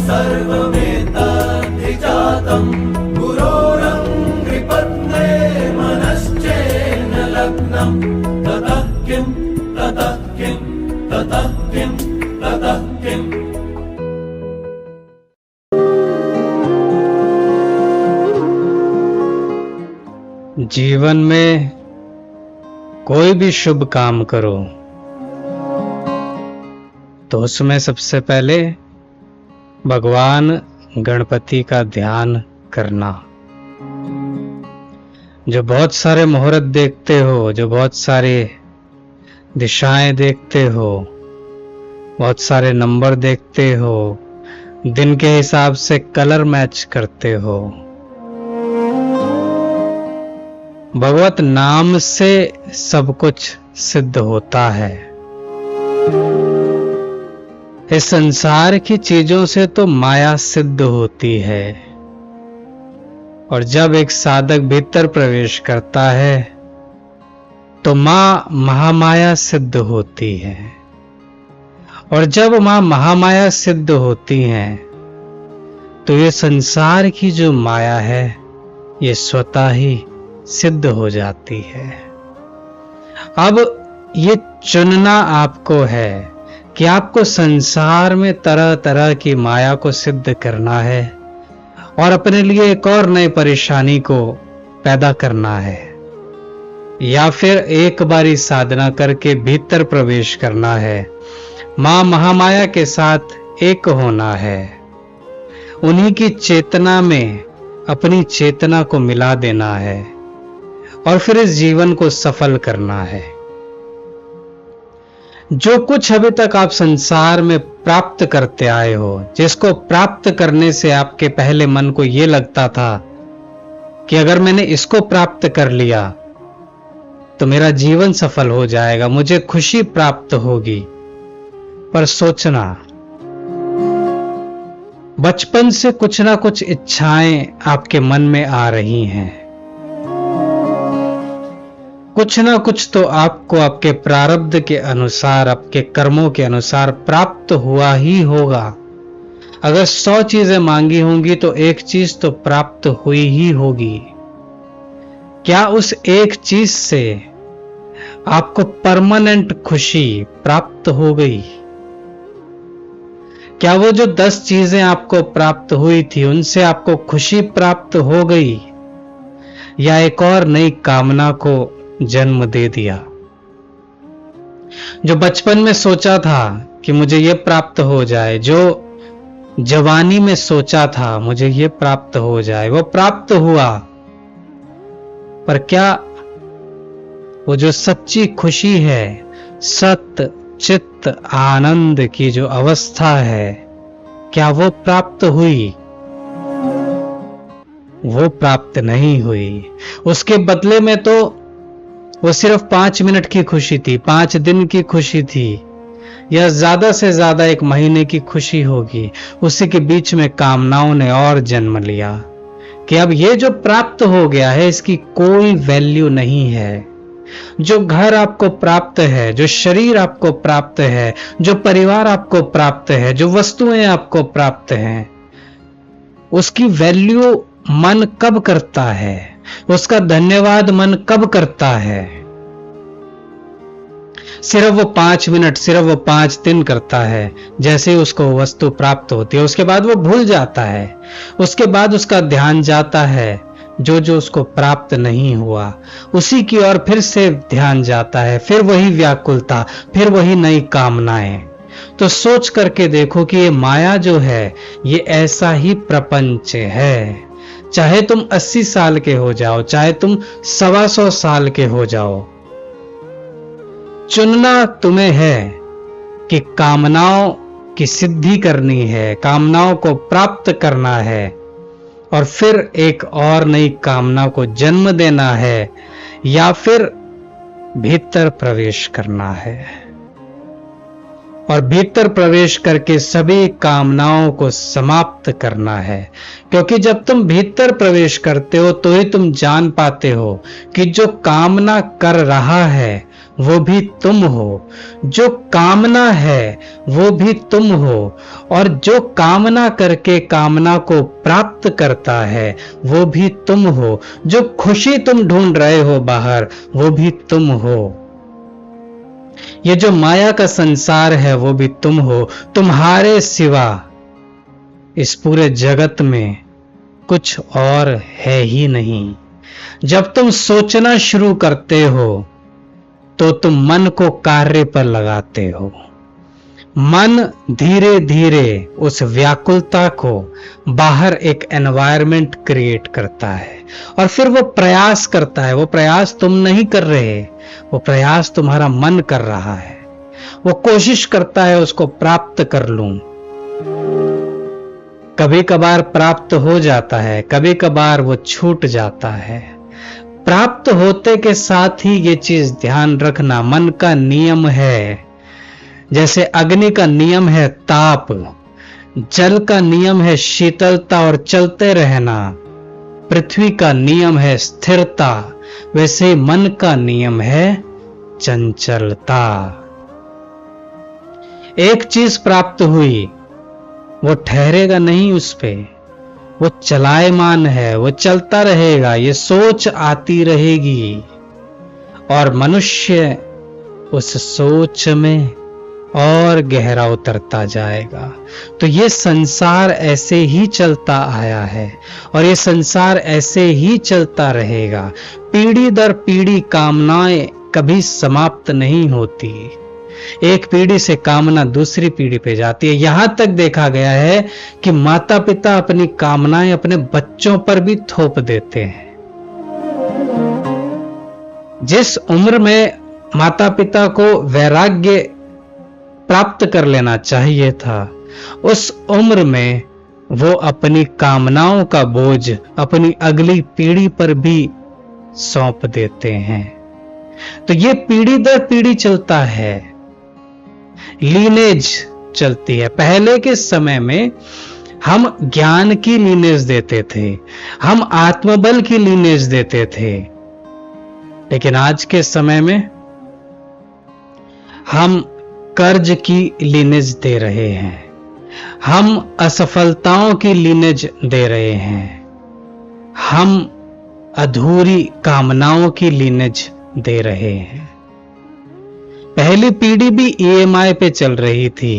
सर्वमेतद्विजातं गुरोरङ्घ्रिपत्ने मनश्चेन लग्नं ततः किं ततः किं ततः किं ततः किम्। जीवन में कोई भी शुभ काम करो तो उसमें सबसे पहले भगवान गणपति का ध्यान करना। जो बहुत सारे मुहूर्त देखते हो, जो बहुत सारे दिशाएं देखते हो, बहुत सारे नंबर देखते हो, दिन के हिसाब से कलर मैच करते हो, भगवत नाम से सब कुछ सिद्ध होता है। इस संसार की चीजों से तो माया सिद्ध होती है, और जब एक साधक भीतर प्रवेश करता है तो मां महामाया सिद्ध होती है। और जब मां महामाया सिद्ध होती हैं तो ये संसार की जो माया है ये स्वतः ही सिद्ध हो जाती है। अब ये चुनना आपको है कि आपको संसार में तरह तरह की माया को सिद्ध करना है और अपने लिए एक और नई परेशानी को पैदा करना है, या फिर एक बारी साधना करके भीतर प्रवेश करना है, मां महामाया के साथ एक होना है, उन्हीं की चेतना में अपनी चेतना को मिला देना है और फिर इस जीवन को सफल करना है। जो कुछ अभी तक आप संसार में प्राप्त करते आए हो, जिसको प्राप्त करने से आपके पहले मन को यह लगता था कि अगर मैंने इसको प्राप्त कर लिया तो मेरा जीवन सफल हो जाएगा, मुझे खुशी प्राप्त होगी, पर सोचना, बचपन से कुछ ना कुछ इच्छाएं आपके मन में आ रही हैं, कुछ ना कुछ तो आपको आपके प्रारब्ध के अनुसार, आपके कर्मों के अनुसार प्राप्त हुआ ही होगा। अगर 100 चीजें मांगी होंगी तो एक चीज तो प्राप्त हुई ही होगी। क्या उस एक चीज से आपको परमानेंट खुशी प्राप्त हो गई? क्या वो जो 10 चीजें आपको प्राप्त हुई थी उनसे आपको खुशी प्राप्त हो गई, या एक और नई कामना को जन्म दे दिया? जो बचपन में सोचा था कि मुझे ये प्राप्त हो जाए, जो जवानी में सोचा था मुझे ये प्राप्त हो जाए, वो प्राप्त हुआ, पर क्या वो जो सच्ची खुशी है, सत चित्त आनंद की जो अवस्था है, क्या वो प्राप्त हुई? वो प्राप्त नहीं हुई। उसके बदले में तो वो सिर्फ 5 मिनट की खुशी थी, 5 दिन की खुशी थी, या ज्यादा से ज्यादा 1 महीने की खुशी होगी। उसी के बीच में कामनाओं ने और जन्म लिया कि अब ये जो प्राप्त हो गया है इसकी कोई वैल्यू नहीं है। जो घर आपको प्राप्त है, जो शरीर आपको प्राप्त है, जो परिवार आपको प्राप्त है, जो वस्तुएं आपको प्राप्त हैं, उसकी वैल्यू मन कब करता है? उसका धन्यवाद मन कब करता है? सिर्फ वो 5 मिनट, सिर्फ वो 5 दिन करता है। जैसे ही उसको वस्तु प्राप्त होती है उसके बाद वो भूल जाता है, उसके बाद उसका ध्यान जाता है जो जो उसको प्राप्त नहीं हुआ उसी की ओर फिर से ध्यान जाता है, फिर वही व्याकुलता, फिर वही नई कामनाएं। तो सोच करके देखो कि ये माया जो है ये ऐसा ही प्रपंच है। चाहे तुम 80 साल के हो जाओ, चाहे तुम 125 साल के हो जाओ, चुनना तुम्हें है कि कामनाओं की सिद्धि करनी है, कामनाओं को प्राप्त करना है और फिर एक और नई कामना को जन्म देना है, या फिर भीतर प्रवेश करना है और भीतर प्रवेश करके सभी कामनाओं को समाप्त करना है। क्योंकि जब तुम भीतर प्रवेश करते हो तो ही तुम जान पाते हो कि जो कामना कर रहा है वो भी तुम हो, जो कामना है वो भी तुम हो, और जो कामना करके कामना को प्राप्त करता है वो भी तुम हो, जो खुशी तुम ढूंढ रहे हो बाहर वो भी तुम हो। ये जो माया का संसार है वो भी तुम हो। तुम्हारे सिवा इस पूरे जगत में कुछ और है ही नहीं। जब तुम सोचना शुरू करते हो तो तुम मन को कार्य पर लगाते हो। मन धीरे धीरे उस व्याकुलता को बाहर एक एनवायरनमेंट क्रिएट करता है और फिर वो प्रयास करता है। वो प्रयास तुम नहीं कर रहे, वो प्रयास तुम्हारा मन कर रहा है। वो कोशिश करता है उसको प्राप्त कर लूं। कभी कभार प्राप्त हो जाता है, कभी कभार वो छूट जाता है। प्राप्त होते के साथ ही ये चीज ध्यान रखना, मन का नियम है। जैसे अग्नि का नियम है ताप, जल का नियम है शीतलता और चलते रहना, पृथ्वी का नियम है स्थिरता, वैसे मन का नियम है चंचलता। एक चीज प्राप्त हुई, वो ठहरेगा नहीं उस पे, वो चलायमान है, वो चलता रहेगा। ये सोच आती रहेगी और मनुष्य उस सोच में और गहरा उतरता जाएगा। तो ये संसार ऐसे ही चलता आया है और ये संसार ऐसे ही चलता रहेगा। पीढ़ी दर पीढ़ी कामनाएं कभी समाप्त नहीं होती। एक पीढ़ी से कामना दूसरी पीढ़ी पे जाती है। यहां तक देखा गया है कि माता पिता अपनी कामनाएं अपने बच्चों पर भी थोप देते हैं। जिस उम्र में माता पिता को वैराग्य प्राप्त कर लेना चाहिए था, उस उम्र में वो अपनी कामनाओं का बोझ अपनी अगली पीढ़ी पर भी सौंप देते हैं। तो ये पीढ़ी दर पीढ़ी चलता है, लीनेज चलती है। पहले के समय में हम ज्ञान की लीनेज देते थे, हम आत्मबल की लीनेज देते थे, लेकिन आज के समय में हम कर्ज की लीनेज दे रहे हैं, हम असफलताओं की लीनेज दे रहे हैं, हम अधूरी कामनाओं की लीनेज दे रहे हैं। पहली पीढ़ी भी ईएमआई पे चल रही थी,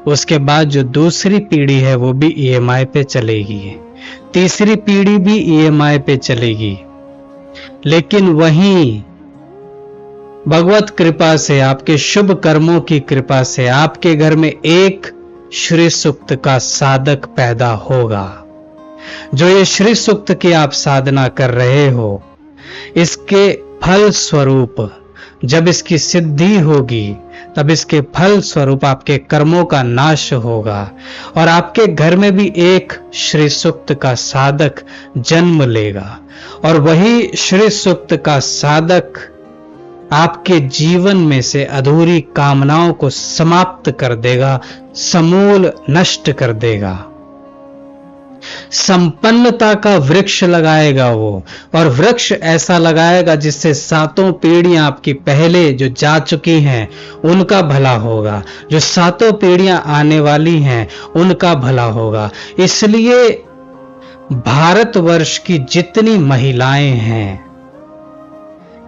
उसके बाद जो दूसरी पीढ़ी है वो भी ईएमआई पे चलेगी, तीसरी पीढ़ी भी ईएमआई पे चलेगी। लेकिन वहीं भगवत कृपा से, आपके शुभ कर्मों की कृपा से आपके घर में एक श्री सूक्त का साधक पैदा होगा। जो ये श्री सूक्त की आप साधना कर रहे हो, इसके फल स्वरूप जब इसकी सिद्धि होगी तब इसके फल स्वरूप आपके कर्मों का नाश होगा और आपके घर में भी एक श्री सूक्त का साधक जन्म लेगा और वही श्री सूक्त का साधक आपके जीवन में से अधूरी कामनाओं को समाप्त कर देगा, समूल नष्ट कर देगा। संपन्नता का वृक्ष लगाएगा वो, और वृक्ष ऐसा लगाएगा जिससे सातों पीढ़ियां आपकी पहले जो जा चुकी हैं उनका भला होगा, जो सातों पीढ़ियां आने वाली हैं उनका भला होगा। इसलिए भारतवर्ष की जितनी महिलाएं हैं,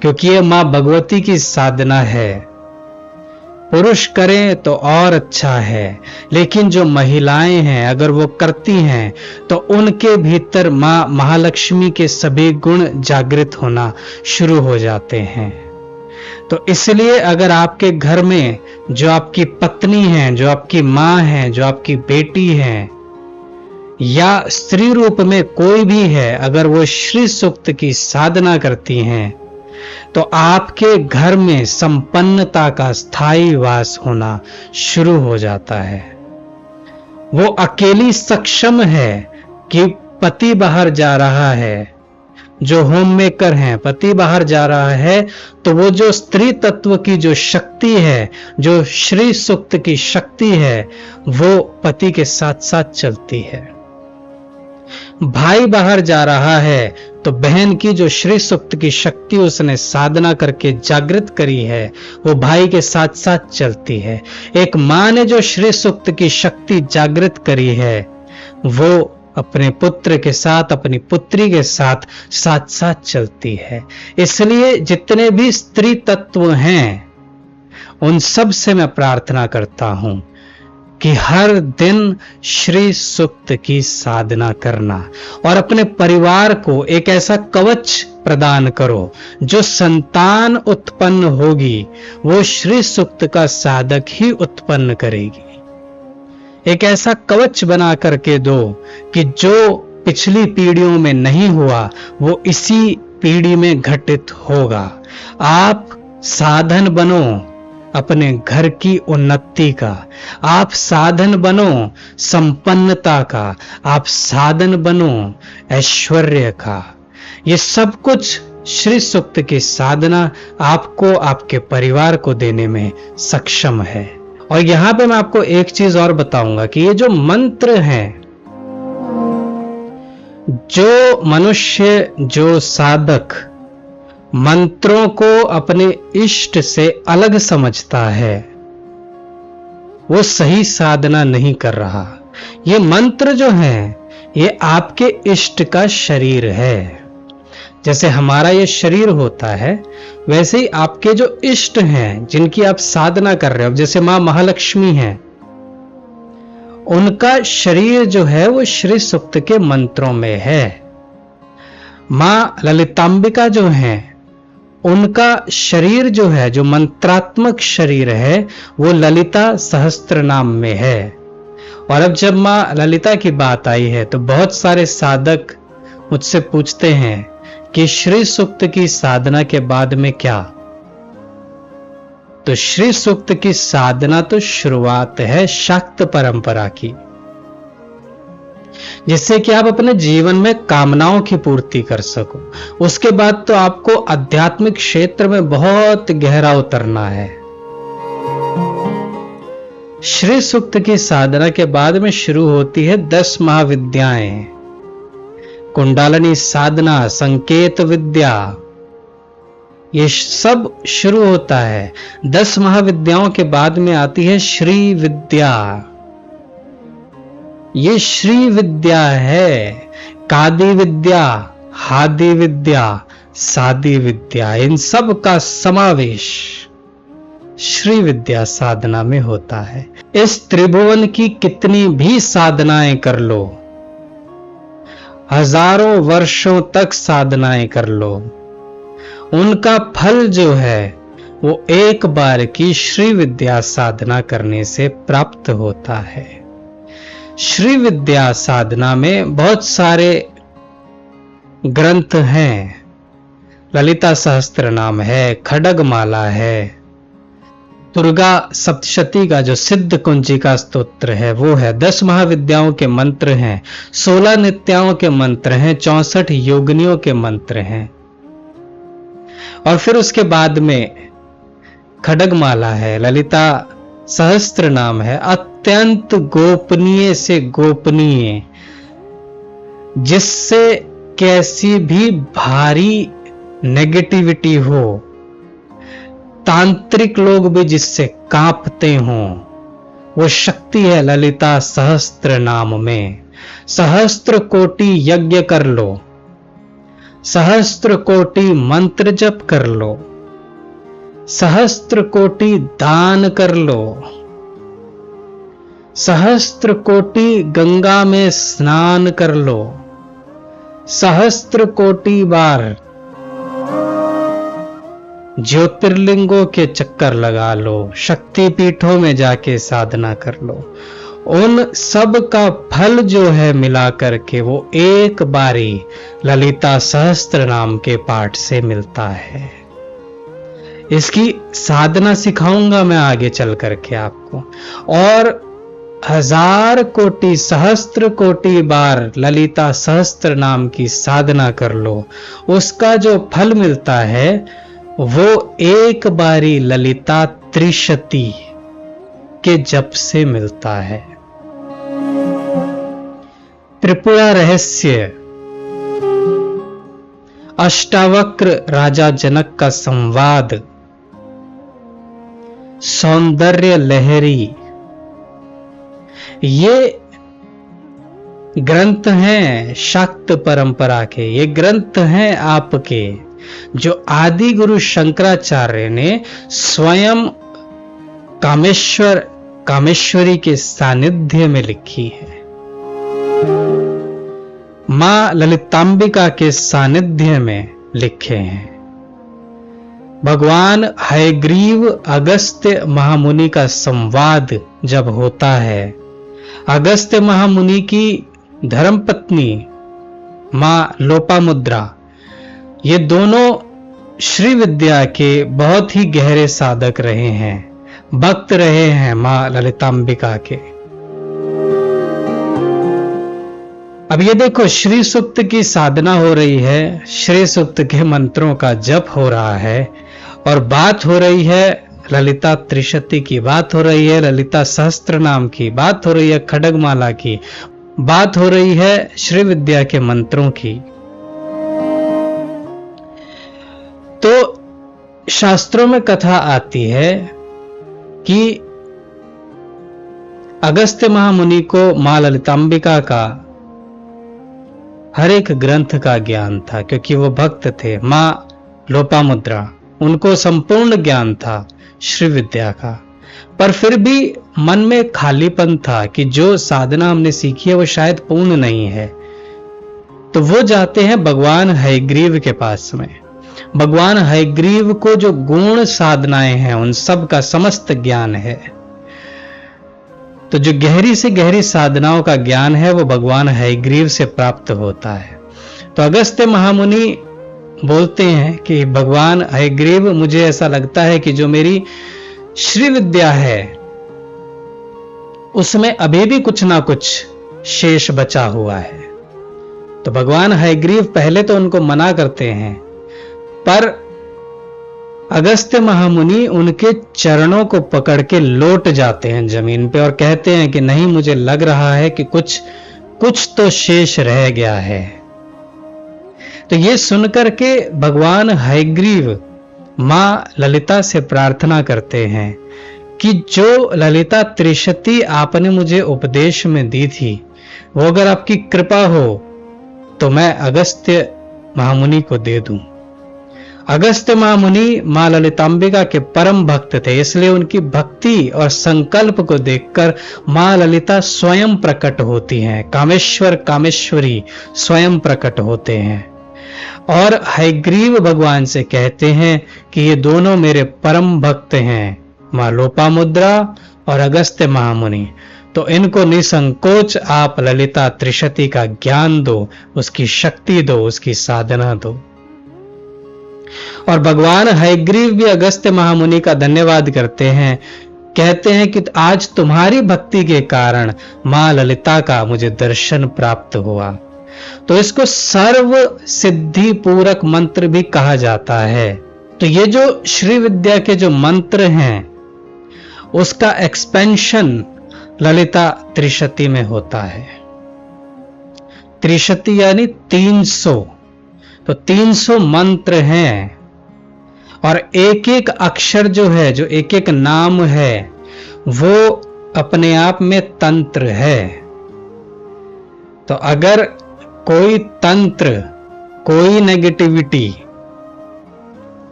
क्योंकि ये मां भगवती की साधना है, पुरुष करें तो और अच्छा है, लेकिन जो महिलाएं हैं अगर वो करती हैं तो उनके भीतर मां महालक्ष्मी के सभी गुण जागृत होना शुरू हो जाते हैं। तो इसलिए अगर आपके घर में जो आपकी पत्नी है, जो आपकी मां है, जो आपकी बेटी है या स्त्री रूप में कोई भी है, अगर वो श्री सूक्त की साधना करती हैं तो आपके घर में संपन्नता का स्थायी वास होना शुरू हो जाता है। वो अकेली सक्षम है कि पति बाहर जा रहा है, जो होम मेकर हैं, पति बाहर जा रहा है तो वो जो स्त्री तत्व की जो शक्ति है, जो श्री सूक्त की शक्ति है, वो पति के साथ साथ चलती है। भाई बाहर जा रहा है तो बहन की जो श्री सूक्त की शक्ति उसने साधना करके जागृत करी है, वो भाई के साथ साथ चलती है। एक मां ने जो श्री सूक्त की शक्ति जागृत करी है, वो अपने पुत्र के साथ, अपनी पुत्री के साथ साथ साथ चलती है। इसलिए जितने भी स्त्री तत्व हैं, उन सब से मैं प्रार्थना करता हूं कि हर दिन श्री सूक्त की साधना करना और अपने परिवार को एक ऐसा कवच प्रदान करो। जो संतान उत्पन्न होगी वो श्री सूक्त का साधक ही उत्पन्न करेगी। एक ऐसा कवच बना करके दो कि जो पिछली पीढ़ियों में नहीं हुआ वो इसी पीढ़ी में घटित होगा। आप साधन बनो अपने घर की उन्नति का, आप साधन बनो संपन्नता का, आप साधन बनो ऐश्वर्य का। ये सब कुछ श्री सूक्त की साधना आपको, आपके परिवार को देने में सक्षम है। और यहां पे मैं आपको एक चीज और बताऊंगा कि ये जो मंत्र हैं, जो मनुष्य, जो साधक मंत्रों को अपने इष्ट से अलग समझता है, वो सही साधना नहीं कर रहा। ये मंत्र जो है, ये आपके इष्ट का शरीर है। जैसे हमारा ये शरीर होता है, वैसे ही आपके जो इष्ट हैं, जिनकी आप साधना कर रहे हो, जैसे मां महालक्ष्मी हैं, उनका शरीर जो है वो श्री सूक्त के मंत्रों में है। मां ललितांबिका जो है, उनका शरीर जो है, जो मंत्रात्मक शरीर है, वो ललिता सहस्त्र नाम में है। और अब जब मां ललिता की बात आई है तो बहुत सारे साधक मुझसे पूछते हैं कि श्री सूक्त की साधना के बाद में क्या? तो श्री सूक्त की साधना तो शुरुआत है शाक्त परंपरा की, जिससे कि आप अपने जीवन में कामनाओं की पूर्ति कर सको। उसके बाद तो आपको आध्यात्मिक क्षेत्र में बहुत गहरा उतरना है। श्री सूक्त की साधना के बाद में शुरू होती है 10 महाविद्याएं, कुंडलिनी साधना, संकेत विद्या, ये सब शुरू होता है। 10 महाविद्याओं के बाद में आती है श्री विद्या। ये श्री विद्या है। कादी विद्या, हादी विद्या, सादी विद्या, इन सब का समावेश श्री विद्या साधना में होता है। इस त्रिभुवन की कितनी भी साधनाएं कर लो, हजारों वर्षों तक साधनाएं कर लो, उनका फल जो है वो एक बार की श्री विद्या साधना करने से प्राप्त होता है। श्री विद्या साधना में बहुत सारे ग्रंथ हैं। ललिता सहस्त्र नाम है, खड्गमाला है, दुर्गा सप्तशती का जो सिद्ध कुंजिका स्तोत्र है वो है, 10 महाविद्याओं के मंत्र हैं, 16 नित्याओं के मंत्र हैं, 64 योगिनियों के मंत्र हैं। और फिर उसके बाद में खड्गमाला है, ललिता सहस्त्र नाम है, अत्यंत गोपनीय से गोपनीय, जिससे कैसी भी भारी नेगेटिविटी हो, तांत्रिक लोग भी जिससे कांपते हों, वो शक्ति है ललिता सहस्त्र नाम में। सहस्त्र कोटि यज्ञ कर लो, सहस्त्र कोटि मंत्र जप कर लो, सहस्त्र कोटि दान कर लो, सहस्त्र कोटि गंगा में स्नान कर लो, सहस्त्र कोटि बार ज्योतिर्लिंगों के चक्कर लगा लो, शक्ति पीठों में जाके साधना कर लो। उन सब का फल जो है मिला करके वो एक बारी ललिता सहस्त्र नाम के पाठ से मिलता है। इसकी साधना सिखाऊंगा मैं आगे चल करके आपको। और 1000 कोटि सहस्त्र कोटि बार ललिता सहस्त्र नाम की साधना कर लो, उसका जो फल मिलता है वो एक बारी ललिता त्रिशती के जप से मिलता है। त्रिपुरा रहस्य अष्टावक्र राजा जनक का संवाद, सौंदर्य लहरी, ये ग्रंथ हैं शाक्त परंपरा के, ये ग्रंथ हैं आपके, जो आदि गुरु शंकराचार्य ने स्वयं कामेश्वरी के सानिध्य में लिखी है, मां ललितांबिका के सानिध्य में लिखे हैं। भगवान हयग्रीव अगस्त्य महामुनि का संवाद जब होता है, अगस्त्य महामुनि की धर्मपत्नी मां लोपामुद्रा, ये दोनों श्री विद्या के बहुत ही गहरे साधक रहे हैं, भक्त रहे हैं मां ललितांबिका के। अब ये देखो, श्री सूक्त की साधना हो रही है, श्री सूक्त के मंत्रों का जप हो रहा है, और बात हो रही है ललिता त्रिशती की, बात हो रही है ललिता सहस्त्र नाम की, बात हो रही है खड्गमाला की, बात हो रही है श्री विद्या के मंत्रों की। तो शास्त्रों में कथा आती है कि अगस्त्य महामुनि को मां ललितांबिका का हर एक ग्रंथ का ज्ञान था, क्योंकि वो भक्त थे। मां लोपामुद्रा, उनको संपूर्ण ज्ञान था श्री विद्या का, पर फिर भी मन में खालीपन था कि जो साधना हमने सीखी है वो शायद पूर्ण नहीं है। तो वो जाते हैं भगवान हयग्रीव के पास में। भगवान हयग्रीव को जो गुण साधनाएं हैं उन सब का समस्त ज्ञान है, तो जो गहरी से गहरी साधनाओं का ज्ञान है वो भगवान हयग्रीव से प्राप्त होता है। तो अगस्त्य महामुनि बोलते हैं कि भगवान हयग्रीव, मुझे ऐसा लगता है कि जो मेरी श्री विद्या है उसमें अभी भी कुछ ना कुछ शेष बचा हुआ है। तो भगवान हयग्रीव पहले तो उनको मना करते हैं, पर अगस्त्य महामुनि उनके चरणों को पकड़ के लौट जाते हैं जमीन पे और कहते हैं कि नहीं, मुझे लग रहा है कि कुछ तो शेष रह गया है। तो ये सुनकर के भगवान हयग्रीव मां ललिता से प्रार्थना करते हैं कि जो ललिता त्रिशती आपने मुझे उपदेश में दी थी, वो अगर आपकी कृपा हो तो मैं अगस्त्य महामुनि को दे दूं। अगस्त्य महामुनि मां ललितांबिका के परम भक्त थे, इसलिए उनकी भक्ति और संकल्प को देखकर मां ललिता स्वयं प्रकट होती हैं, कामेश्वरी स्वयं प्रकट होते हैं और हयग्रीव भगवान से कहते हैं कि ये दोनों मेरे परम भक्त हैं, मां लोपामुद्रा और अगस्त्य महामुनि, तो इनको निसंकोच आप ललिता त्रिशती का ज्ञान दो, उसकी शक्ति दो, उसकी साधना दो। और भगवान हयग्रीव भी अगस्त्य महामुनि का धन्यवाद करते हैं, कहते हैं कि आज तुम्हारी भक्ति के कारण मां ललिता का मुझे दर्शन प्राप्त हुआ। तो इसको सर्व सिद्धि पूरक मंत्र भी कहा जाता है। तो ये जो श्री विद्या के जो मंत्र हैं उसका एक्सपेंशन ललिता त्रिशती में होता है। त्रिशती यानी 300, तो 300 मंत्र हैं और एक एक अक्षर जो है, जो एक एक नाम है, वो अपने आप में तंत्र है। तो अगर कोई तंत्र, कोई नेगेटिविटी,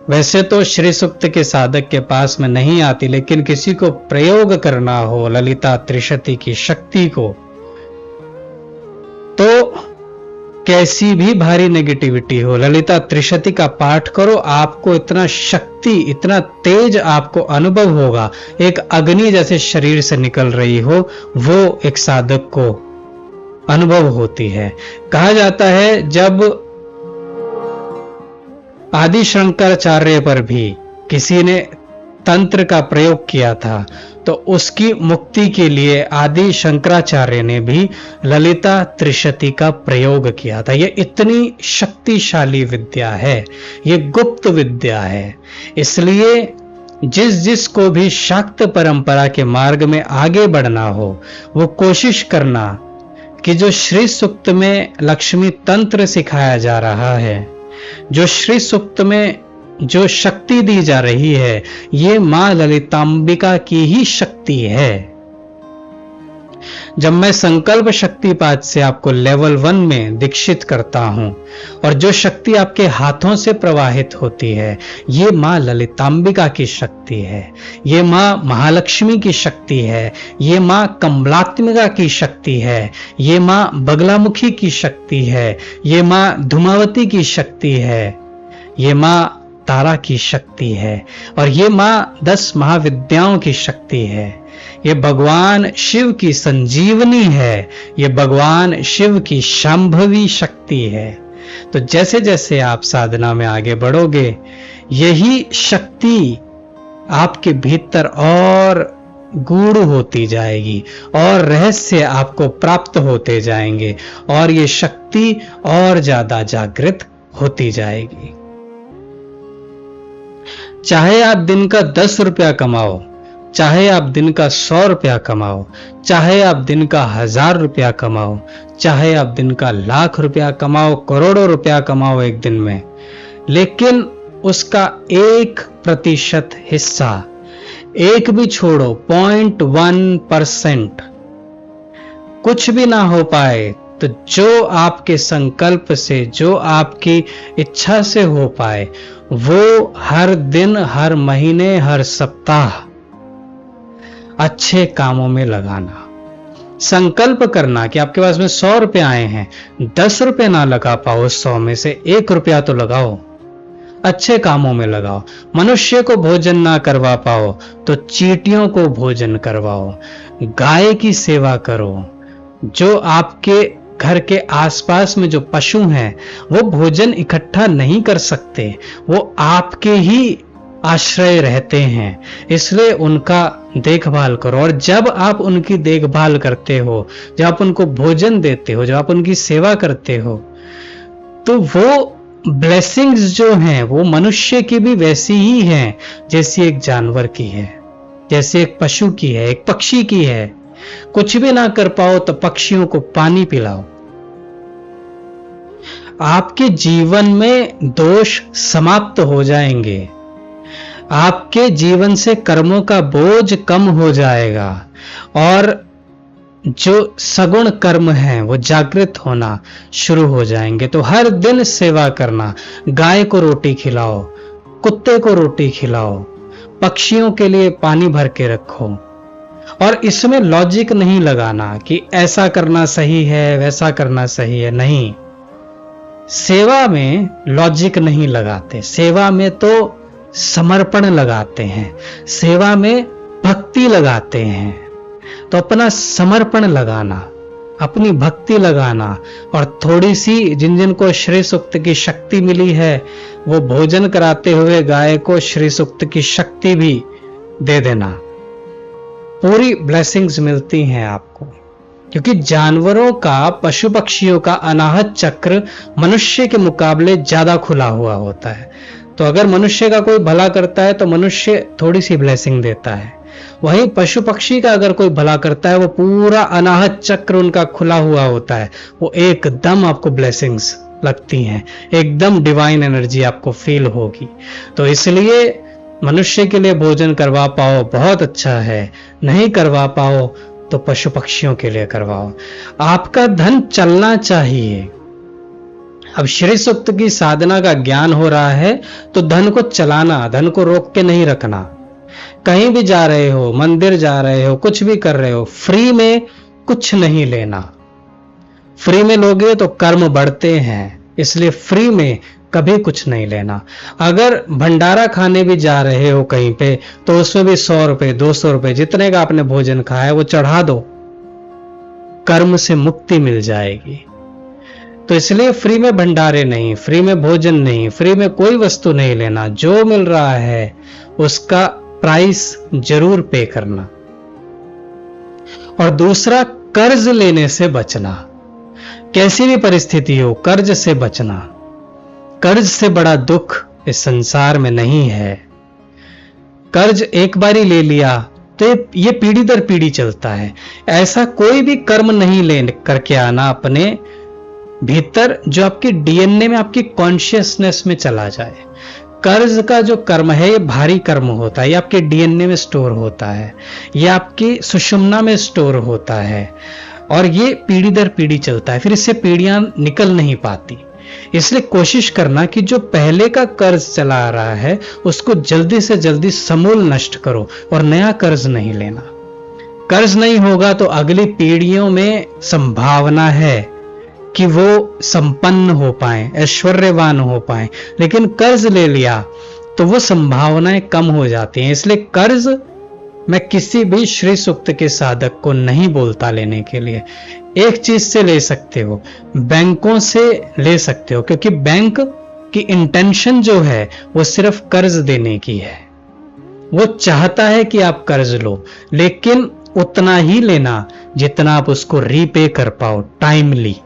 वैसे तो श्री सूक्त के साधक के पास में नहीं आती, लेकिन किसी को प्रयोग करना हो ललिता त्रिशती की शक्ति को, तो कैसी भी भारी नेगेटिविटी हो, ललिता त्रिशती का पाठ करो, आपको इतना शक्ति, इतना तेज आपको अनुभव होगा, एक अग्नि जैसे शरीर से निकल रही हो, वो एक साधक को अनुभव होती है। कहा जाता है जब आदि शंकराचार्य पर भी किसी ने तंत्र का प्रयोग किया था, तो उसकी मुक्ति के लिए आदि शंकराचार्य ने भी ललिता त्रिशती का प्रयोग किया था। ये इतनी शक्तिशाली विद्या है, ये गुप्त विद्या है, इसलिए जिस को भी शाक्त परंपरा के मार्ग में आगे बढ़ना हो, वो कोशिश करना कि जो श्री सूक्त में लक्ष्मी तंत्र सिखाया जा रहा है, जो श्री सूक्त में जो शक्ति दी जा रही है, ये मां ललितांबिका की ही शक्ति है। जब मैं संकल्प शक्तिपात से आपको लेवल 1 में दीक्षित करता हूं और जो शक्ति आपके हाथों से प्रवाहित होती है, ये मां ललितांबिका की शक्ति है, ये मां महालक्ष्मी की शक्ति है, ये मां कमलात्मिका की शक्ति है, ये मां बगलामुखी की शक्ति है, ये मां धूमावती की शक्ति है, ये मां तारा की शक्ति है, और ये मां 10 महाविद्याओं की शक्ति है। ये भगवान शिव की संजीवनी है, ये भगवान शिव की शांभवी शक्ति है। तो जैसे जैसे आप साधना में आगे बढ़ोगे, यही शक्ति आपके भीतर और गूढ़ होती जाएगी और रहस्य आपको प्राप्त होते जाएंगे और ये शक्ति और ज्यादा जागृत होती जाएगी। चाहे आप दिन का 10 रुपया कमाओ, चाहे आप दिन का 100 रुपया कमाओ, चाहे आप दिन का 1000 रुपया कमाओ, चाहे आप दिन का 1,00,000 रुपया कमाओ, करोड़ों रुपया कमाओ एक दिन में, लेकिन उसका 1% हिस्सा, एक भी छोड़ो, 0.1% कुछ भी ना हो पाए, तो जो आपके संकल्प से, जो आपकी इच्छा से हो पाए, वो हर दिन, हर महीने, हर सप्ताह अच्छे कामों में लगाना। संकल्प करना कि आपके पास में 100 रुपए आए हैं, 10 रुपए ना लगा पाओ, 100 में से 1 रुपया तो लगाओ, अच्छे कामों में लगाओ। मनुष्य को भोजन ना करवा पाओ तो चींटियों को भोजन करवाओ, गाय की सेवा करो। जो आपके घर के आसपास में जो पशु हैं, वो भोजन इकट्ठा नहीं कर सकते, वो आपके ही आश्रय रहते हैं, इसलिए उनका देखभाल करो। और जब आप उनकी देखभाल करते हो, जब आप उनको भोजन देते हो, जब आप उनकी सेवा करते हो, तो वो ब्लेसिंग्स जो हैं वो मनुष्य की भी वैसी ही हैं जैसी एक जानवर की है, जैसे एक पशु की है, एक पक्षी की है। कुछ भी ना कर पाओ तो पक्षियों को पानी पिलाओ। आपके जीवन में दोष समाप्त हो जाएंगे, आपके जीवन से कर्मों का बोझ कम हो जाएगा और जो सगुण कर्म हैं वो जागृत होना शुरू हो जाएंगे। तो हर दिन सेवा करना, गाय को रोटी खिलाओ, कुत्ते को रोटी खिलाओ, पक्षियों के लिए पानी भर के रखो। और इसमें लॉजिक नहीं लगाना कि ऐसा करना सही है, वैसा करना सही है, नहीं। सेवा में लॉजिक नहीं लगाते, सेवा में तो समर्पण लगाते हैं, सेवा में भक्ति लगाते हैं। तो अपना समर्पण लगाना, अपनी भक्ति लगाना, और थोड़ी सी जिन जिन को श्री सूक्त की शक्ति मिली है, वो भोजन कराते हुए गाय को श्री सूक्त की शक्ति भी दे देना। पूरी ब्लेसिंग्स मिलती हैं आपको, क्योंकि जानवरों का, पशु पक्षियों का अनाहत चक्र मनुष्य के मुकाबले ज्यादा खुला हुआ होता है। तो अगर मनुष्य का कोई भला करता है तो मनुष्य थोड़ी सी ब्लेसिंग देता है, वहीं पशु पक्षी का अगर कोई भला करता है, वो पूरा अनाहत चक्र उनका खुला हुआ होता है, वो एकदम आपको ब्लेसिंग्स लगती हैं, एकदम डिवाइन एनर्जी आपको फील होगी। तो इसलिए मनुष्य के लिए भोजन करवा पाओ बहुत अच्छा है, नहीं करवा पाओ तो पशु पक्षियों के लिए करवाओ। आपका धन चलना चाहिए। अब श्री सूक्त की साधना का ज्ञान हो रहा है तो धन को चलाना, धन को रोक के नहीं रखना। कहीं भी जा रहे हो, मंदिर जा रहे हो, कुछ भी कर रहे हो, फ्री में कुछ नहीं लेना। फ्री में लोगे तो कर्म बढ़ते हैं, इसलिए फ्री में कभी कुछ नहीं लेना। अगर भंडारा खाने भी जा रहे हो कहीं पे, तो उसमें भी 100 रुपए 200 रुपए जितने का आपने भोजन खाया है वो चढ़ा दो, कर्म से मुक्ति मिल जाएगी। तो इसलिए फ्री में भंडारे नहीं, फ्री में भोजन नहीं, फ्री में कोई वस्तु नहीं लेना। जो मिल रहा है उसका प्राइस जरूर पे करना। और दूसरा, कर्ज लेने से बचना। कैसी भी परिस्थिति हो, कर्ज से बचना। कर्ज से बड़ा दुख इस संसार में नहीं है। कर्ज एक बारी ले लिया तो ये पीढ़ी दर पीढ़ी चलता है। ऐसा कोई भी कर्म नहीं ले करके आना अपने भीतर जो आपके डीएनए में, आपकी कॉन्शियसनेस में चला जाए। कर्ज का जो कर्म है ये भारी कर्म होता है, ये आपके डीएनए में स्टोर होता है, ये आपकी सुषुम्ना में स्टोर होता है और ये पीढ़ी दर पीढ़ी चलता है, फिर इससे पीढ़ियां निकल नहीं पाती। इसलिए कोशिश करना कि जो पहले का कर्ज चला आ रहा है उसको जल्दी से जल्दी समूल नष्ट करो और नया कर्ज नहीं लेना। कर्ज नहीं होगा तो अगली पीढ़ियों में संभावना है कि वो संपन्न हो पाए, ऐश्वर्यवान हो पाए, लेकिन कर्ज ले लिया तो वो संभावनाएं कम हो जाती हैं। इसलिए कर्ज मैं किसी भी श्री सूक्त के साधक को नहीं बोलता लेने के लिए। एक चीज से ले सकते हो, बैंकों से ले सकते हो, क्योंकि बैंक की इंटेंशन जो है वो सिर्फ कर्ज देने की है। वो चाहता है कि आप कर्ज लो, लेकिन उतना ही लेना जितना आप उसको रीपे कर पाओ टाइमली।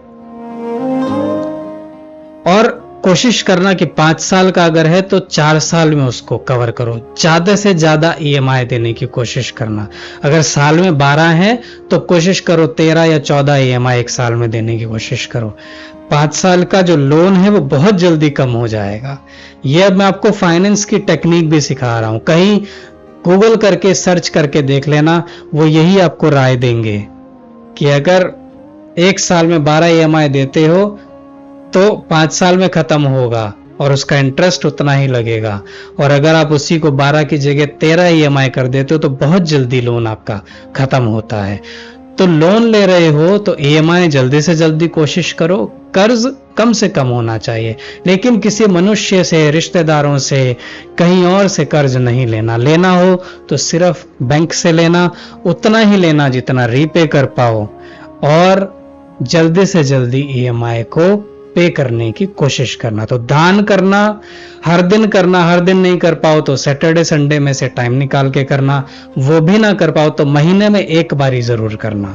और कोशिश करना कि 5 साल का अगर है तो 4 साल में उसको कवर करो, ज्यादा से ज्यादा ईएमआई देने की कोशिश करना। अगर साल में 12 है तो कोशिश करो 13 या 14 ईएमआई एक साल में देने की कोशिश करो। 5 साल का जो लोन है वो बहुत जल्दी कम हो जाएगा। ये अब मैं आपको फाइनेंस की टेक्निक भी सिखा रहा हूं, कहीं गूगल करके सर्च करके देख लेना, वो यही आपको राय देंगे कि अगर एक साल में 12 ईएमआई देते हो तो 5 साल में खत्म होगा और उसका इंटरेस्ट उतना ही लगेगा। और अगर आप उसी को 12 की जगह 13 ईएमआई कर देते हो तो बहुत जल्दी लोन आपका खत्म होता है। तो लोन ले रहे हो तो ईएमआई जल्दी से जल्दी कोशिश करो, कर्ज कम से कम होना चाहिए, लेकिन किसी मनुष्य से, रिश्तेदारों से, कहीं और से कर्ज नहीं लेना। लेना हो तो सिर्फ बैंक से लेना, उतना ही लेना जितना रीपे कर पाओ और जल्दी से जल्दी ईएमआई को पे करने की कोशिश करना। तो दान करना हर दिन नहीं कर पाओ तो सैटरडे संडे में से टाइम निकाल के करना, वो भी ना कर पाओ तो महीने में एक बारी जरूर करना।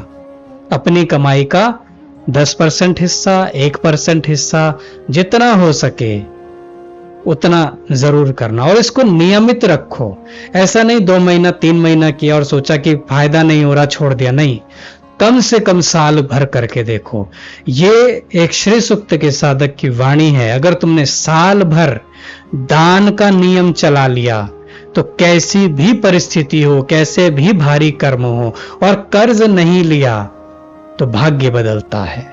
अपनी कमाई का 10% हिस्सा, 1% हिस्सा, जितना हो सके उतना जरूर करना और इसको नियमित रखो। ऐसा नहीं 2 महीना 3 महीना किया और सोचा कि फायदा नहीं हो रहा छोड़ दिया, नहीं, कम से कम साल भर करके देखो। ये एक श्री सूक्त के साधक की वाणी है। अगर तुमने साल भर दान का नियम चला लिया तो कैसी भी परिस्थिति हो, कैसे भी भारी कर्म हो और कर्ज नहीं लिया तो भाग्य बदलता है,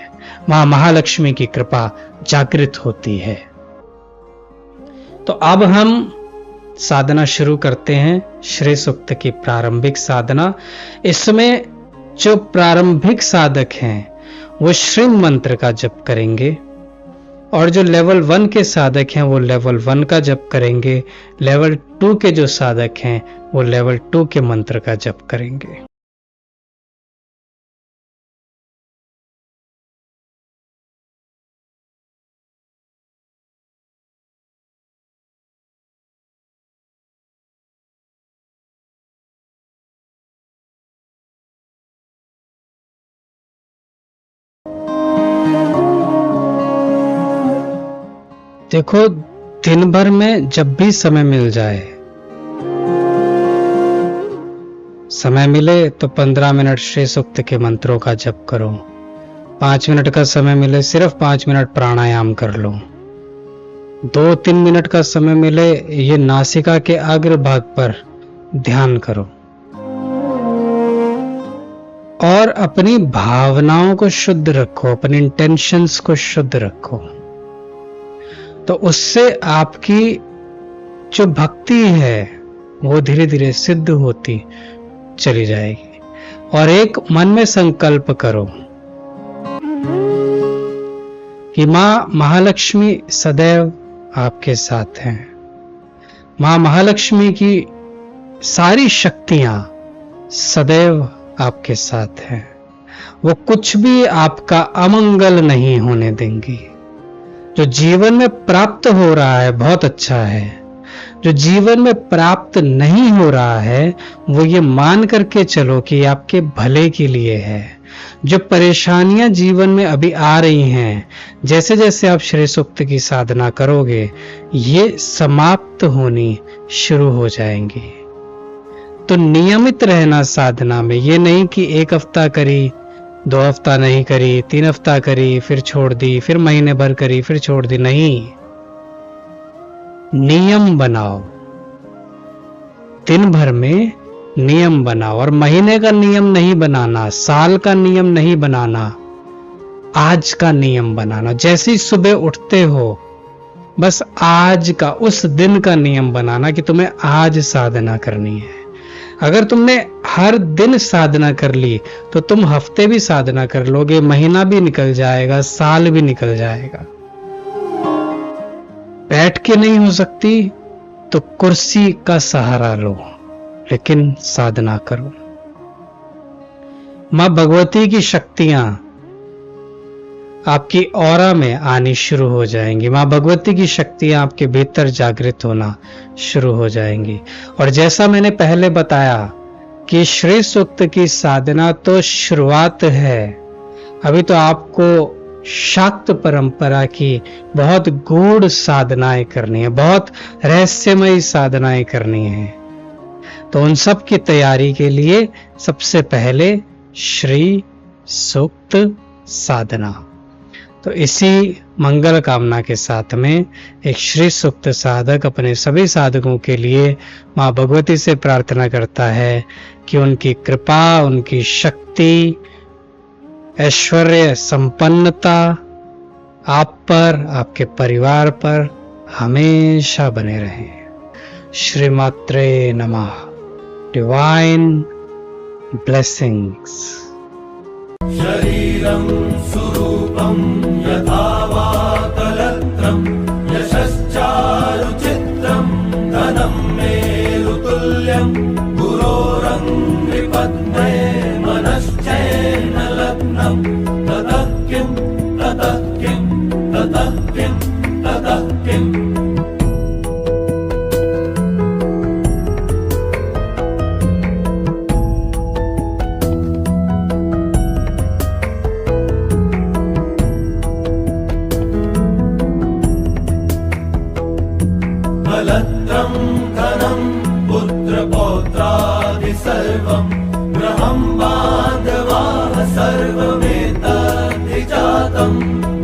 मां महालक्ष्मी की कृपा जागृत होती है। तो अब हम साधना शुरू करते हैं, श्री सूक्त की प्रारंभिक साधना। इसमें जो प्रारंभिक साधक हैं वो श्रीम मंत्र का जप करेंगे और जो लेवल 1 के साधक हैं वो लेवल 1 का जप करेंगे। लेवल 2 के जो साधक हैं वो लेवल 2 के मंत्र का जप करेंगे। देखो, दिन भर में जब भी समय मिल जाए, समय मिले तो 15 मिनट श्री सूक्त के मंत्रों का जप करो। 5 मिनट का समय मिले सिर्फ 5 मिनट प्राणायाम कर लो। 2-3 मिनट का समय मिले ये नासिका के अग्र भाग पर ध्यान करो और अपनी भावनाओं को शुद्ध रखो, अपनी इंटेंशंस को शुद्ध रखो। तो उससे आपकी जो भक्ति है वो धीरे धीरे सिद्ध होती चली जाएगी। और एक मन में संकल्प करो कि मां महालक्ष्मी सदैव आपके साथ हैं। मां महालक्ष्मी की सारी शक्तियां सदैव आपके साथ हैं। वो कुछ भी आपका अमंगल नहीं होने देंगी। जो जीवन में प्राप्त हो रहा है बहुत अच्छा है, जो जीवन में प्राप्त नहीं हो रहा है वो ये मान करके चलो कि आपके भले के लिए है। जो परेशानियां जीवन में अभी आ रही हैं, जैसे जैसे आप श्री सूक्त की साधना करोगे ये समाप्त होनी शुरू हो जाएंगी। तो नियमित रहना साधना में, ये नहीं कि 1 हफ्ता करी 2 हफ्ता नहीं करी, 3 हफ्ता करी, फिर छोड़ दी, फिर महीने भर करी, फिर छोड़ दी। नहीं, नियम बनाओ। दिन भर में नियम बनाओ, और महीने का नियम नहीं बनाना, साल का नियम नहीं बनाना, आज का नियम बनाना। जैसे ही सुबह उठते हो, बस आज का, उस दिन का नियम बनाना कि तुम्हें आज साधना करनी है। अगर तुमने हर दिन साधना कर ली तो तुम हफ्ते भी साधना कर लोगे, महीना भी निकल जाएगा, साल भी निकल जाएगा। बैठ के नहीं हो सकती तो कुर्सी का सहारा लो, लेकिन साधना करो। मां भगवती की शक्तियां आपकी ऑरा में आनी शुरू हो जाएंगी। मां भगवती की शक्तियां आपके भीतर जागृत होना शुरू हो जाएंगी। और जैसा मैंने पहले बताया कि श्री सूक्त की साधना तो शुरुआत है, अभी तो आपको शाक्त परंपरा की बहुत गूढ़ साधनाएं करनी है, बहुत रहस्यमयी साधनाएं करनी है। तो उन सब की तैयारी के लिए सबसे पहले श्री सूक्त साधना। तो इसी मंगल कामना के साथ में एक श्री सूक्त साधक अपने सभी साधकों के लिए मां भगवती से प्रार्थना करता है कि उनकी कृपा, उनकी शक्ति, ऐश्वर्य, संपन्नता आप पर, आपके परिवार पर हमेशा बने रहे। श्रीमात्रे नमः। Divine blessings. शरीरं सुरूपं यथा वा कलत्रं यशश्चारुचित्रं धनं मेरुतुल्यं गुरोरङ्घ्रिपद्मे मनश्चैन लग्नं ततः किं ततः किं ततः किं ततः किम्। कलत्रं धनं पुत्रपौत्रादि सर्वं गृहं बान्धवाः सर्वमेतद्विजातं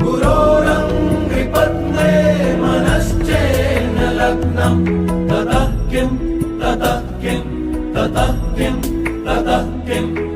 गुरोरङ्घ्रिपद्मे मनश्चैन लग्नं ततः किं ततः किं ततः किं ततः किम्।